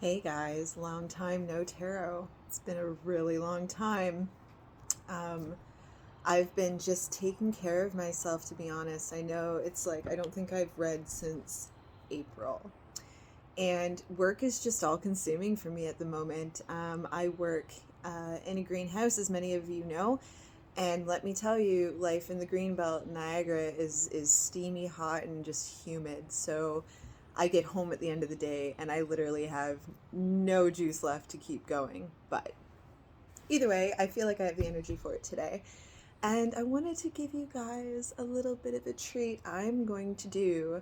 Hey guys, long time no tarot. It's been a really long time. Um, I've been just taking care of myself, to be honest. I know it's like I don't think I've read since April. And work is just all consuming for me at the moment. I work in a greenhouse, as many of you know. And let me tell you, life in the Greenbelt, Niagara, is steamy, hot, and just humid. So I get home at the end of the day and I literally have no juice left to keep going. But either way, I feel like I have the energy for it today. And I wanted to give you guys a little bit of a treat. I'm going to do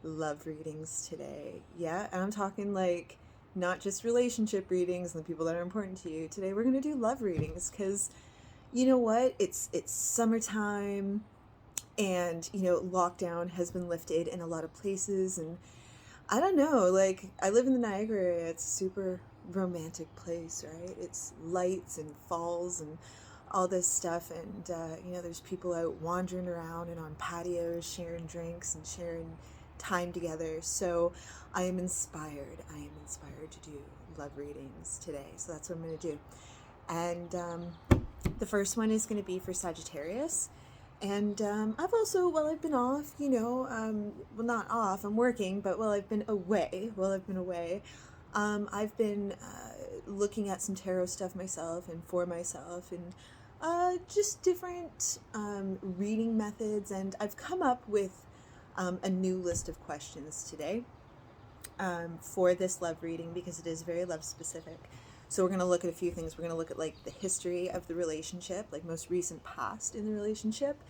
love readings today. Yeah, and I'm talking like not just relationship readings and the people that are important to you. Today we're going to do love readings because you know what? It's summertime and lockdown has been lifted in a lot of places, and I don't know, like I live in the Niagara area. It's a super romantic place, right? It's lights and falls and all this stuff, and there's people out wandering around and on patios sharing drinks and sharing time together. So I am inspired. I am inspired to do love readings today. So that's what I'm going to do. And the first one is going to be for Sagittarius. And I've also, while I've been off, well, not off, I'm working, but while I've been away, I've been looking at some tarot stuff myself and for myself, and just different reading methods. And I've come up with a new list of questions today for this love reading because it is very love specific. So we're going to look at a few things. We're going to look at like the history of the relationship, like most recent past in the relationship.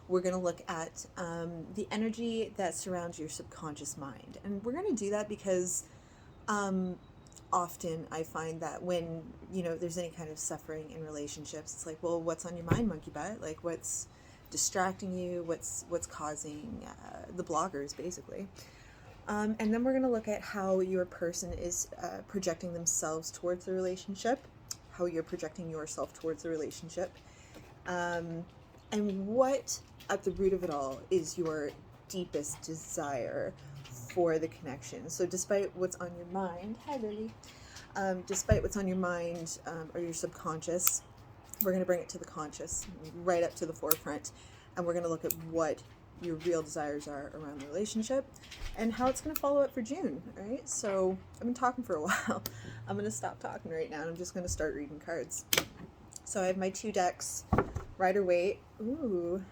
We're going to look at the energy that surrounds your subconscious mind. And we're going to do that because often I find that when, there's any kind of suffering in relationships, it's like, well, what's on your mind, monkey butt? Like what's distracting you? What's causing the blockers, basically. And then we're going to look at how your person is projecting themselves towards the relationship, how you're projecting yourself towards the relationship, and what at the root of it all is your deepest desire for the connection. So despite what's on your mind, hi Lily, despite what's on your mind or your subconscious, we're going to bring it to the conscious, right up to the forefront, and we're going to look at what your real desires are around the relationship and how it's going to follow up for June. All right, so I've been talking for a while. I'm going to stop talking right now and I'm just going to start reading cards. So I have my two decks, Rider Waite. Ooh,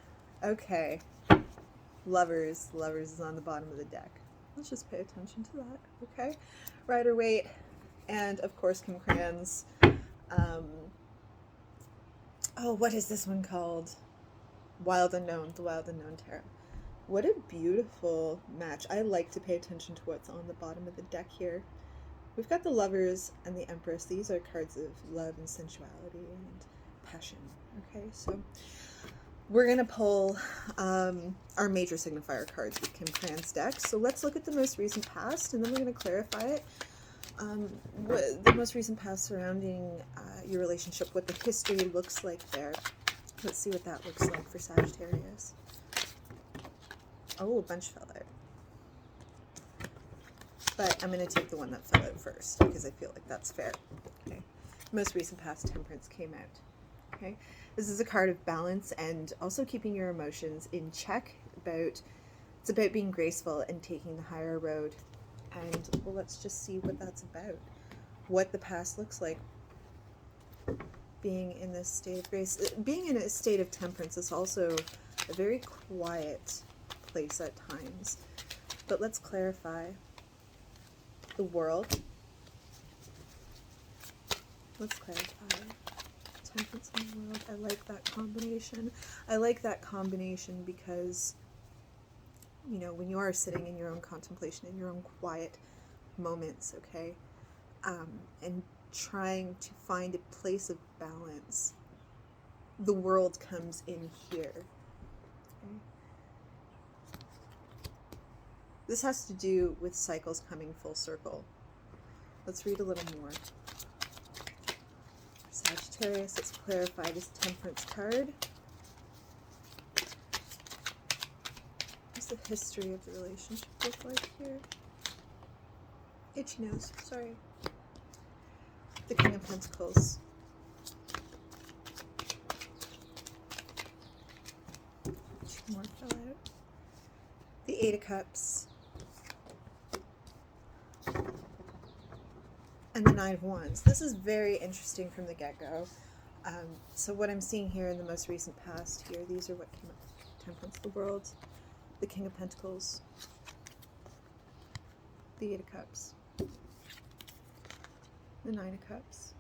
okay. Lovers is on the bottom of the deck. Let's just pay attention to that. Okay, Rider Waite, and of course Kim Cran's what is this one called? Wild Unknown, the Wild Unknown Tarot. What a beautiful match. I like to pay attention to what's on the bottom of the deck here. We've got the Lovers and the Empress. These are cards of love and sensuality and passion. Okay, so we're going to pull our major signifier cards with Kim Cran's deck. So let's look at the most recent past, and then we're going to clarify it. What the most recent past surrounding your relationship, what the history looks like there. Let's see what that looks like for Sagittarius. Oh, a bunch fell out. But I'm going to take the one that fell out first because I feel like that's fair. Okay. Most recent past, Temperance came out. Okay. This is a card of balance and also keeping your emotions in check. It's about being graceful and taking the higher road. And well, let's just see what that's about. What the past looks like. Being in this state of grace. Being in a state of temperance is also a very quiet place at times. But let's clarify. The World. Let's clarify. Temperance and the World. I like that combination. I like that combination because, when you are sitting in your own contemplation, in your own quiet moments, okay, and trying to find a place of balance, the world comes in here. Okay? This has to do with cycles coming full circle. Let's read a little more. Sagittarius, let's clarify this Temperance card. What's the history of the relationship look like here? Itchy nose, sorry. The King of Pentacles. Two more fell out. The Eight of Cups. And the Nine of Wands. This is very interesting from the get-go. So what I'm seeing here in the most recent past here, these are what came up. Temperance, the World, the King of Pentacles, the Eight of Cups, the Nine of Cups.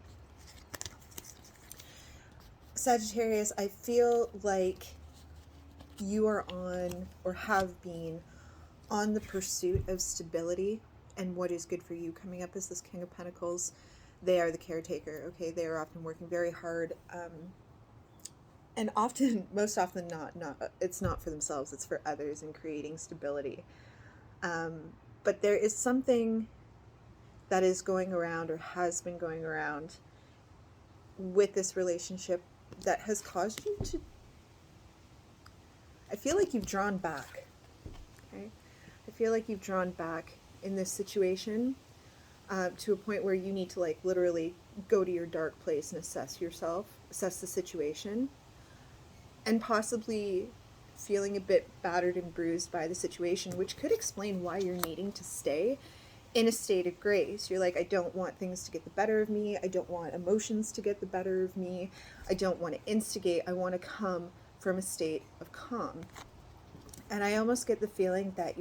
Sagittarius, I feel like you are on, or have been, on the pursuit of stability and what is good for you. Coming up as this King of Pentacles, they are the caretaker, okay? They are often working very hard, and often, most often not, it's not for themselves, it's for others, in creating stability. But there is something that is going around, or has been going around, with this relationship that has caused you to, I feel like you've drawn back, okay? I feel like you've drawn back in this situation to a point where you need to, like, literally go to your dark place and assess yourself, assess the situation, and possibly feeling a bit battered and bruised by the situation, which could explain why you're needing to stay in a state of grace. You're like, I don't want things to get the better of me. I don't want emotions to get the better of me. I don't want to instigate. I want to come from a state of calm. And I almost get the feeling that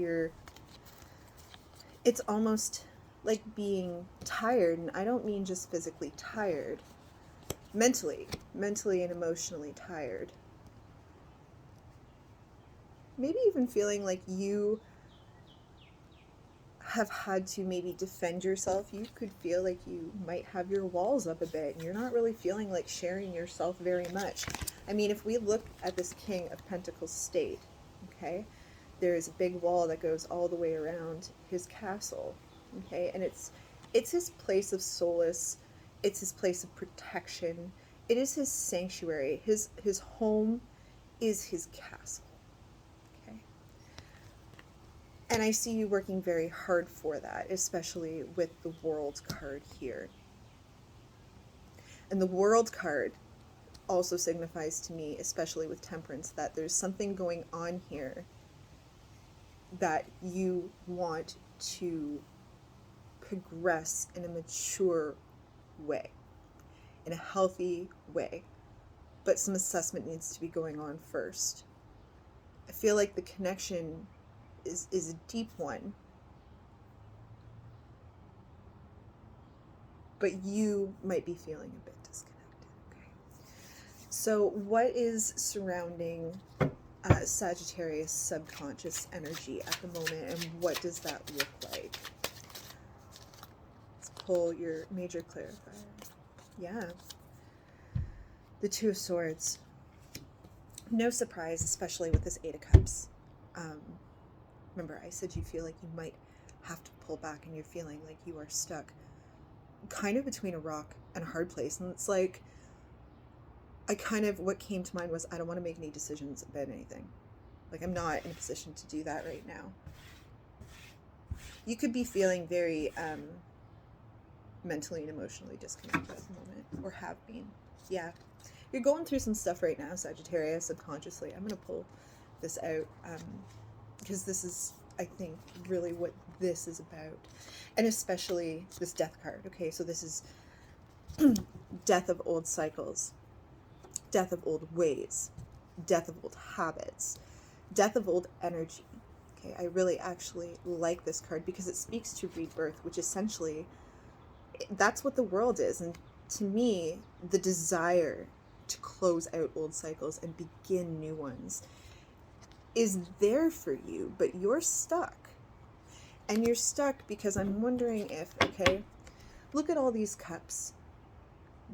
it's almost like being tired. And I don't mean just physically tired, mentally and emotionally tired. Maybe even feeling like you have had to maybe defend yourself. You could feel like you might have your walls up a bit and you're not really feeling like sharing yourself very much. I mean, if we look at this King of Pentacles state, okay, there is a big wall that goes all the way around his castle, okay, and it's his place of solace, it's his place of protection, it is his sanctuary, his home is his castle. And I see you working very hard for that, especially with the World card here. And the World card also signifies to me, especially with Temperance, that there's something going on here that you want to progress in a mature way, in a healthy way. But some assessment needs to be going on first. I feel like the connection is a deep one, but you might be feeling a bit disconnected. Okay, so what is surrounding Sagittarius subconscious energy at the moment, and what does that look like? Let's pull your major clarifier. Yeah, the Two of Swords. No surprise, especially with this Eight of Cups. Remember, I said you feel like you might have to pull back, and you're feeling like you are stuck kind of between a rock and a hard place. And it's like, what came to mind was, I don't want to make any decisions about anything. Like, I'm not in a position to do that right now. You could be feeling very mentally and emotionally disconnected at the moment, or have been. Yeah. You're going through some stuff right now, Sagittarius, subconsciously. I'm going to pull this out because this is, I think, really what this is about. And especially this Death card. Okay, so this is death of old cycles, death of old ways, death of old habits, death of old energy. Okay, I really actually like this card because it speaks to rebirth, which essentially, that's what the world is. And to me, the desire to close out old cycles and begin new ones is there for you, but you're stuck. And you're stuck because I'm wondering if, okay, look at all these cups.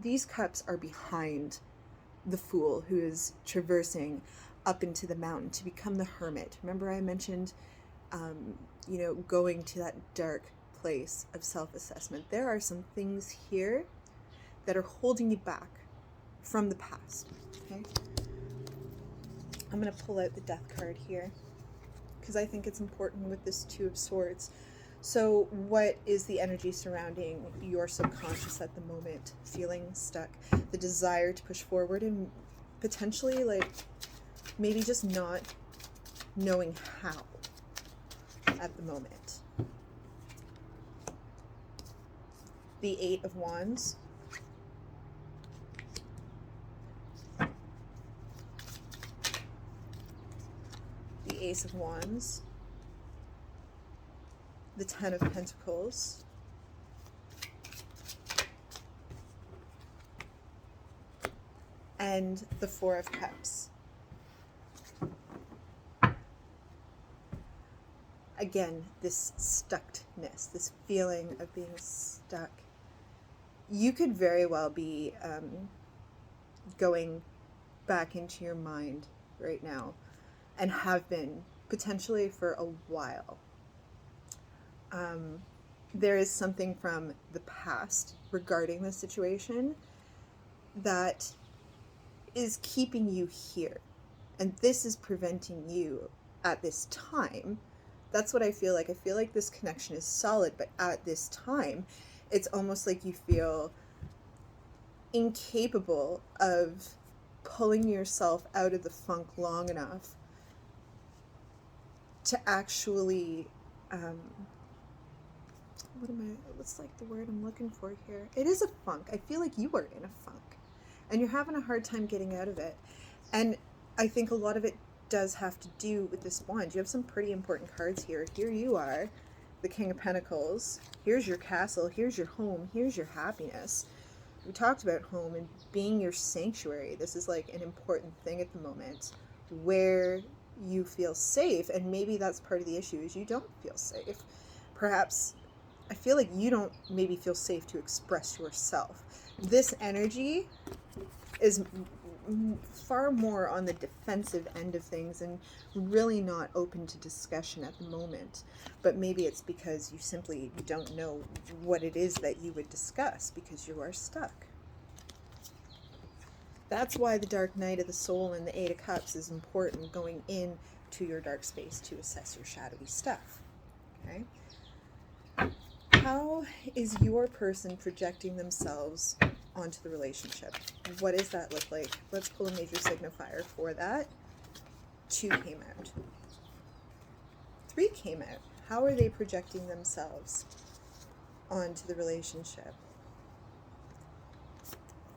These cups are behind the Fool, who is traversing up into the mountain to become the Hermit. Remember I mentioned, going to that dark place of self-assessment. There are some things here that are holding you back from the past, okay? I'm going to pull out the Death card here because I think it's important with this Two of Swords. So what is the energy surrounding your subconscious at the moment? Feeling stuck, the desire to push forward, and potentially like maybe just not knowing how at the moment. The Eight of Wands. The Ace of Wands. The Ten of Pentacles. And the Four of Cups. Again, this stuckness, this feeling of being stuck. You could very well be going back into your mind right now, and have been potentially for a while. There is something from the past regarding the situation that is keeping you here, and this is preventing you at this time. That's what I feel like. I feel like this connection is solid, but at this time it's almost like you feel incapable of pulling yourself out of the funk long enough to actually what's like the word I'm looking for here? It is a funk. I feel like you are in a funk and you're having a hard time getting out of it. And I think a lot of it does have to do with this wand. You have some pretty important cards here. Here you are, the King of Pentacles. Here's your castle. Here's your home. Here's your happiness. We talked about home and being your sanctuary. This is like an important thing at the moment where you feel safe, and maybe that's part of the issue is you don't feel safe. Perhaps I feel like you don't maybe feel safe to express yourself. This energy is far more on the defensive end of things and really not open to discussion at the moment. But maybe it's because you simply don't know what it is that you would discuss because you are stuck. That's why the Dark Night of the Soul and the Eight of Cups is important, going in to your dark space to assess your shadowy stuff. Okay? How is your person projecting themselves onto the relationship? What does that look like? Let's pull a major signifier for that. 2 came out. 3 came out. How are they projecting themselves onto the relationship?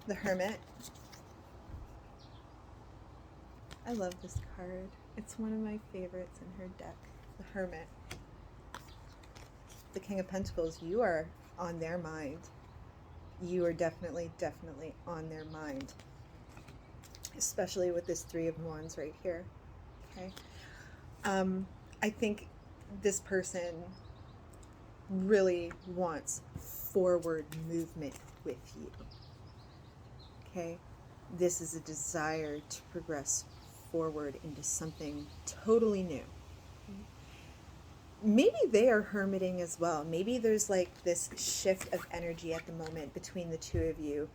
The Hermit. I love this card. It's one of my favorites in her deck. The Hermit. The King of Pentacles. You are on their mind. You are definitely on their mind. Especially with this 3 of Wands right here. Okay. I think this person really wants forward movement with you. Okay. This is a desire to progress forward into something totally new. Maybe they are hermiting as well. Maybe there's like this shift of energy at the moment between the two of you.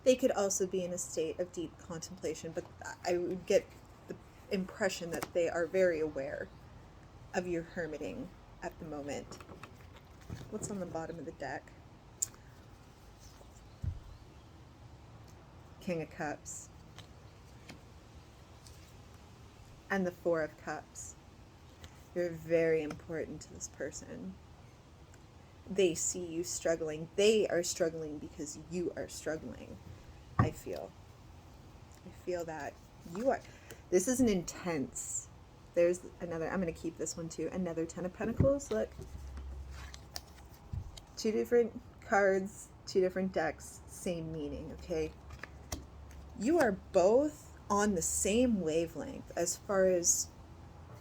They could also be in a state of deep contemplation, but I would get the impression that they are very aware of your hermiting at the moment. What's on the bottom of the deck? King of Cups. And the 4 of Cups. You're very important to this person. They see you struggling. They are struggling because you are struggling. I feel that you are. This is an intense. There's another. I'm going to keep this one too. Another 10 of Pentacles. Look. 2 different cards, 2 different decks, same meaning, okay? You are both on the same wavelength as far as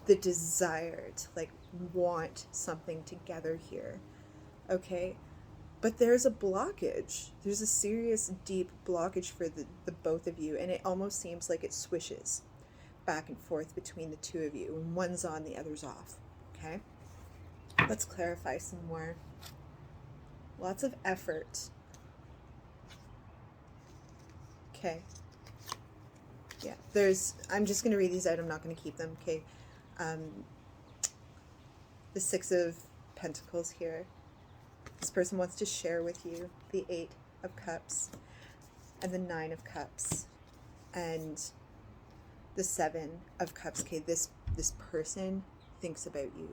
the desire to like want something together here, okay? But there's a blockage. There's a serious, deep blockage for the both of you, and it almost seems like it swishes back and forth between the two of you, and one's on, the other's off, okay? Let's clarify some more. Lots of effort. Okay. Yeah, I'm just going to read these out. I'm not going to keep them. Okay. The Six of Pentacles here. This person wants to share with you the Eight of Cups and the Nine of Cups and the Seven of Cups. Okay, this person thinks about you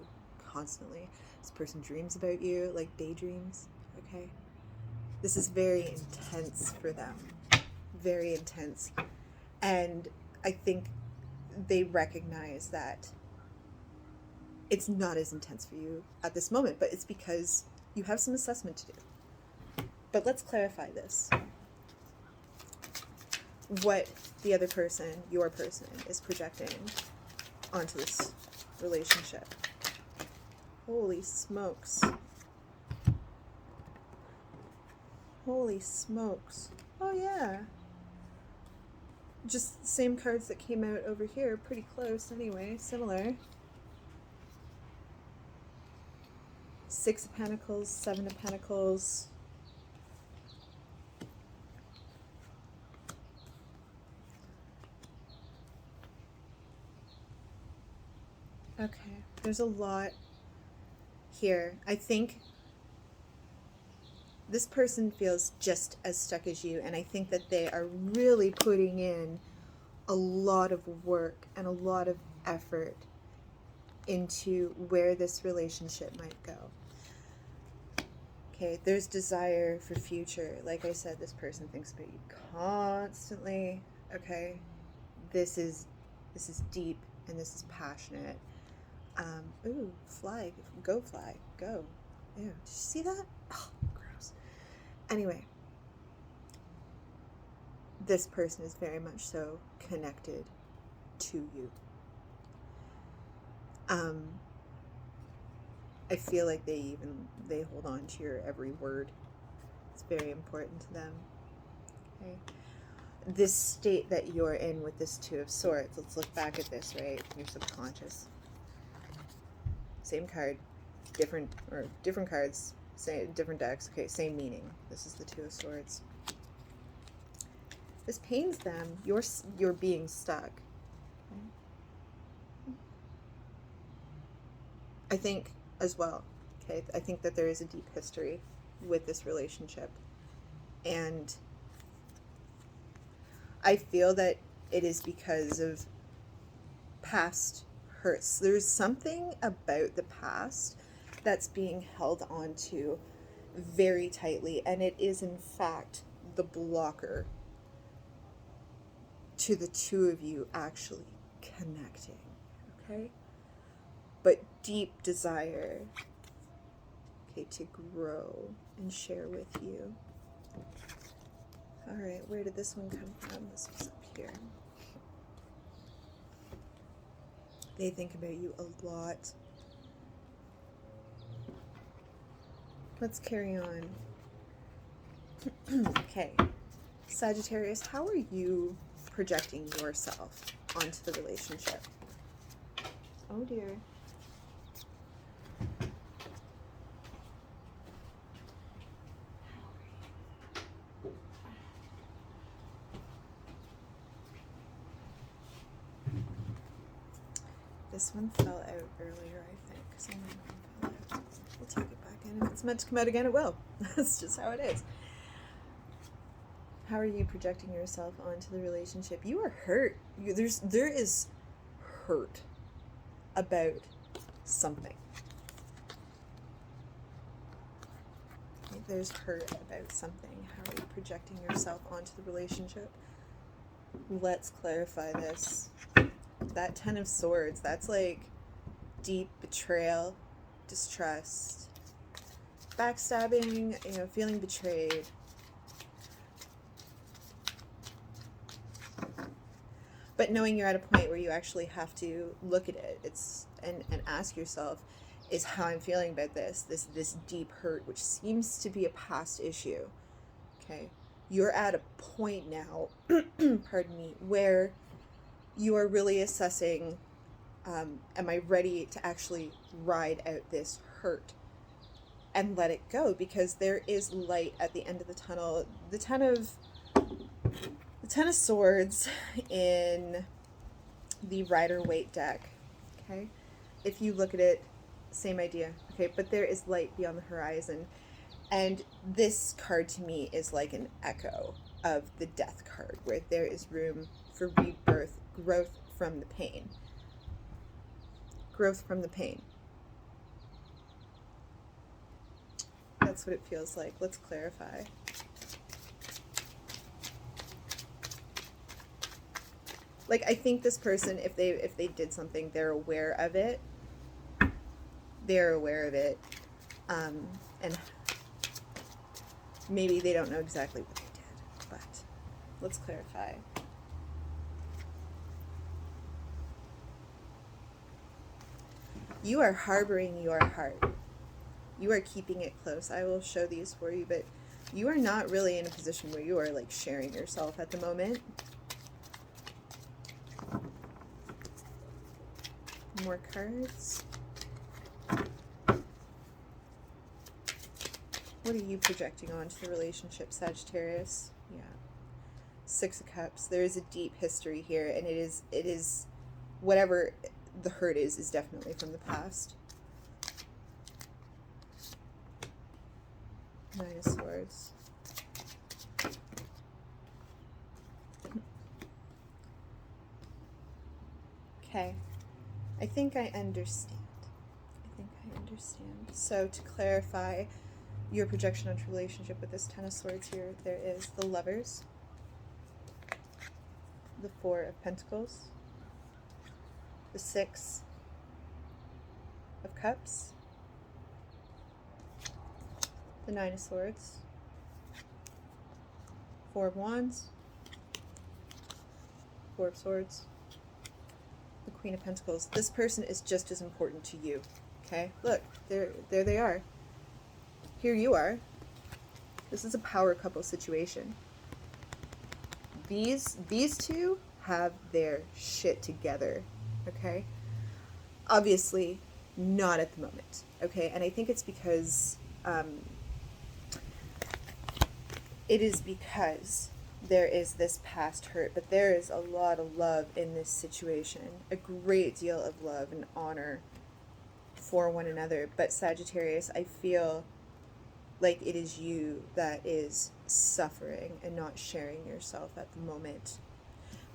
constantly. This person dreams about you, like daydreams. Okay, this is very intense for them. Very intense. And I think they recognize that it's not as intense for you at this moment, but it's because you have some assessment to do. But let's clarify this. What the other person, your person, is projecting onto this relationship. Holy smokes. Holy smokes. Oh yeah. Just the same cards that came out over here, pretty close anyway, similar. Six of Pentacles, Seven of Pentacles. Okay, there's a lot here. I think this person feels just as stuck as you, and I think that they are really putting in a lot of work and a lot of effort into where this relationship might go. Okay, there's desire for future. Like I said, this person thinks about you constantly. Okay, this is deep and this is passionate. Ooh, flag, go flag, go. Ew, did you see that? Oh, gross. Anyway, this person is very much so connected to you. I feel like they hold on to your every word. It's very important to them. Okay. This state that you're in with this Two of Swords, let's look back at this, right? Your subconscious. Same card, different cards, different decks. Okay, same meaning. This is the Two of Swords. This pains them. You're being stuck. Okay. I think as well. Okay, I think that there is a deep history with this relationship, and I feel that it is because of past hurts. There's something about the past that's being held on to very tightly, and it is in fact the blocker to the two of you actually connecting. Okay, but deep desire, okay, to grow and share with you. All right, where did this one come from? This was up here. They think about you a lot. Let's carry on. Okay, Sagittarius, how are you projecting yourself onto the relationship? Oh dear. This one fell out earlier, I think. Some of them fell out. We'll take it back in. If it's meant to come out again, it will. That's just how it is. How are you projecting yourself onto the relationship? You are hurt. There is hurt about something. There's hurt about something. How are you projecting yourself onto the relationship? Let's clarify this. That Ten of Swords, that's like deep betrayal, distrust, backstabbing, feeling betrayed. But knowing you're at a point where you actually have to look at it, and ask yourself, is how I'm feeling about this deep hurt, which seems to be a past issue. Okay, you're at a point now, pardon me, where you are really assessing, am I ready to actually ride out this hurt and let it go? Because there is light at the end of the tunnel. The The Ten of Swords in the Rider-Waite deck, okay? If you look at it, same idea, okay? But there is light beyond the horizon. And this card to me is like an echo of the Death card, where there is room for rebirth, growth from the pain. Growth from the pain. That's what it feels like. Let's clarify. Like, I think this person, if they did something, they're aware of it. They're aware of it. And maybe they don't know exactly what they did, but let's clarify. You are harboring your heart. You are keeping it close. I will show these for you, but you are not really in a position where you are like sharing yourself at the moment. More cards. What are you projecting onto the relationship, Sagittarius? Yeah. Six of Cups. There is a deep history here, and it is whatever the hurt is definitely from the past. Nine of Swords. Okay. I think I understand. So to clarify your projection onto relationship with this Ten of Swords here, there is the Lovers, the Four of Pentacles, the Six of Cups, the Nine of Swords, Four of Wands, Four of Swords, the Queen of Pentacles. This person is just as important to you. Okay, look, there they are. Here you are. This is a power couple situation. These two have their shit together. Okay, obviously not at the moment. Okay, and I think it's because there is this past hurt, but there is a lot of love in this situation, a great deal of love and honor for one another. But Sagittarius, I feel like it is you that is suffering and not sharing yourself at the moment.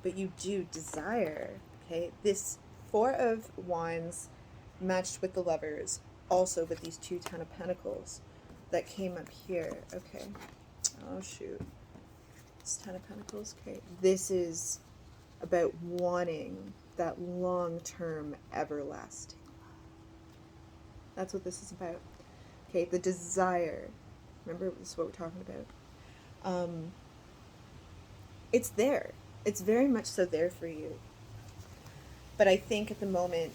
But you do desire, okay, this Four of Wands matched with the Lovers, also with these two Ten of Pentacles that came up here. Okay, oh shoot, it's Ten of Pentacles. Okay, this is about wanting that long-term, everlasting love. That's what this is about. Okay, the desire. Remember, this is what we're talking about. It's there. It's very much so there for you. But I think at the moment,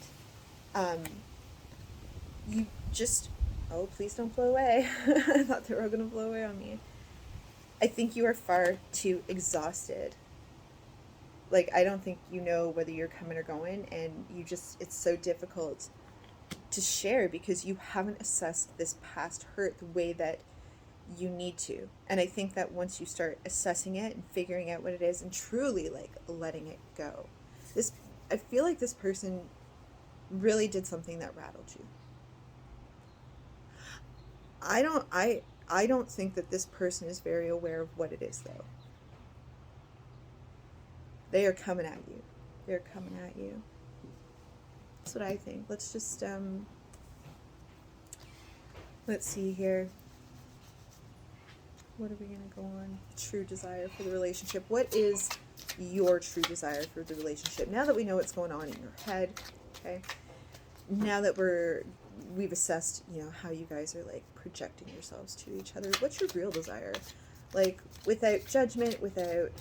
you just... Oh, please don't blow away. I thought they were going to blow away on me. I think you are far too exhausted. Like, I don't think you know whether you're coming or going, and you just... It's so difficult to share because you haven't assessed this past hurt the way that you need to. And I think that once you start assessing it and figuring out what it is and truly like letting it go, I feel like this person really did something that rattled you. I don't think that this person is very aware of what it is, though. They are coming at you. They're coming at you. That's what I think. Let's just, let's see here. What are we going to go on? True desire for the relationship. What is your true desire for the relationship? Now that we know what's going on in your head, okay? Now that we've assessed, you know, how you guys are, like, projecting yourselves to each other, what's your real desire? Like, without judgment, without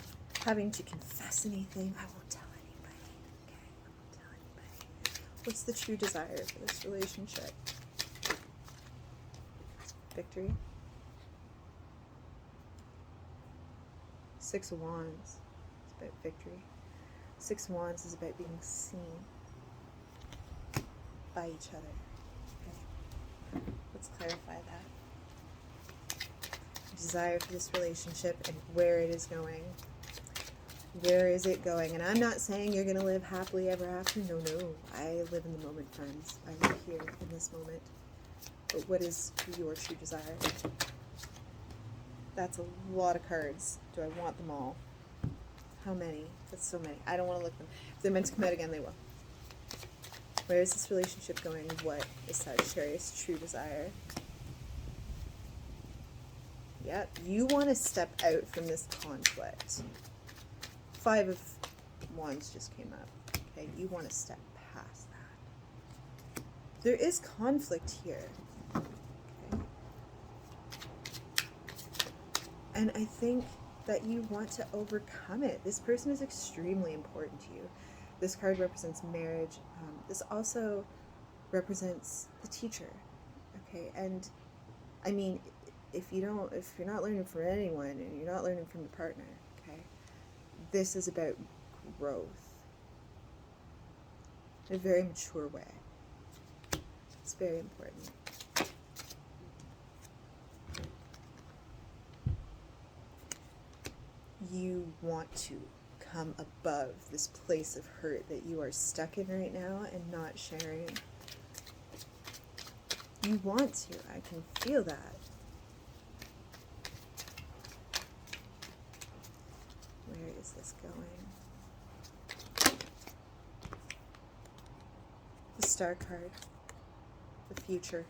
having to confess anything. I won't tell anybody, okay? I won't tell anybody. What's the true desire for this relationship? Victory. Six of Wands is about victory. Six of Wands is about being seen by each other. Okay. Let's clarify that. Desire for this relationship and where it is going. Where is it going? And I'm not saying you're going to live happily ever after. No, no. I live in the moment, friends. I live here in this moment. But what is your true desire? That's a lot of cards. Do I want them all? How many? That's so many. I don't want to look at them. If they're meant to come out again, they will. Where is this relationship going? What is Sagittarius' true desire? Yeah, you want to step out from this conflict. 5 of Wands just came up. Okay, you want to step past that. There is conflict here. Okay. And I think that you want to overcome it. This person is extremely important to you. This card represents marriage. This also represents the teacher. Okay, and I mean, if you're not learning from anyone and you're not learning from your partner, okay, this is about growth in a very mature way. It's very important. You want to come above this place of hurt that you are stuck in right now and not sharing. You want to. I can feel that. Where is this going? The Star card. The future.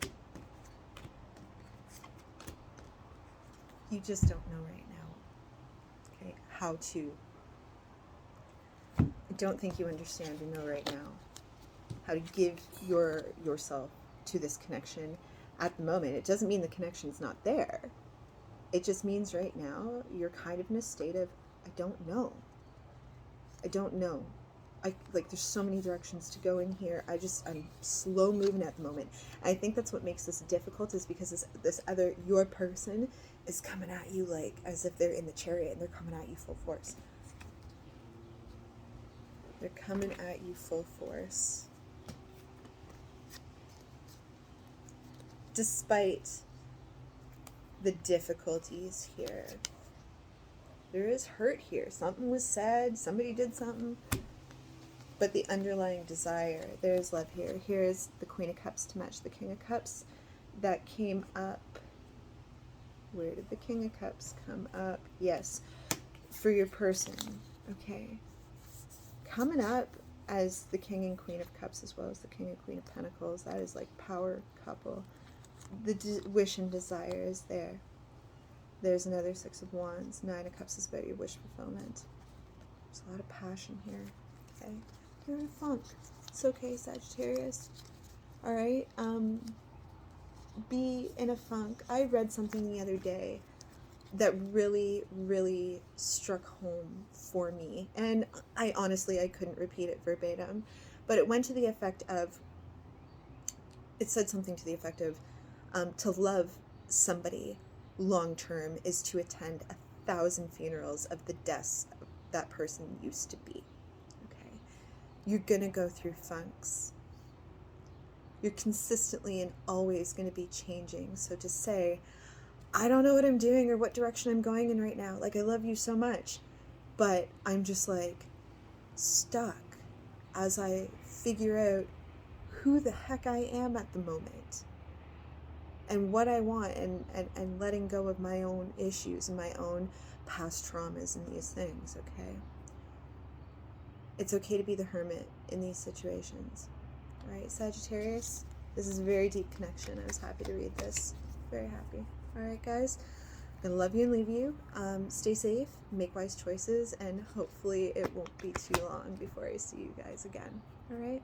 You just don't know right now. Okay, how to. I don't think you understand or know right now how to give yourself to this connection at the moment. It doesn't mean the connection's not there. It just means right now you're kind of in a state of, I don't know. I don't know. There's so many directions to go in here. I'm slow moving at the moment. I think that's what makes this difficult, is because your person is coming at you like as if they're in the chariot and they're coming at you full force. They're coming at you full force. Despite the difficulties here, there is hurt here. Something was said, somebody did something, but the underlying desire, there's love here. Here's the Queen of Cups to match the King of Cups that came up. Where did the King of Cups come up? Yes, for your person, okay? Coming up as the King and Queen of Cups, as well as the King and Queen of Pentacles, that is like power couple. The wish and desire is there. There's another 6 of Wands. 9 of Cups is about your wish fulfillment. There's a lot of passion here. Okay, you're in a funk. It's okay, Sagittarius. All right. Be in a funk. I read something the other day that really, really struck home for me, and I couldn't repeat it verbatim, but it went to the effect of. It said something to the effect of, to love somebody long term is to attend 1,000 funerals of the deaths that person used to be. Okay, you're gonna go through funks. You're consistently and always going to be changing. So to say, I don't know what I'm doing or what direction I'm going in right now. Like, I love you so much, but I'm just like stuck as I figure out who the heck I am at the moment and what I want, and letting go of my own issues and my own past traumas and these things, okay? It's okay to be the hermit in these situations. All right, Sagittarius, this is a very deep connection. I was happy to read this. Very happy. All right, guys. I'm going to love you and leave you. Stay safe, make wise choices, and hopefully it won't be too long before I see you guys again. All right?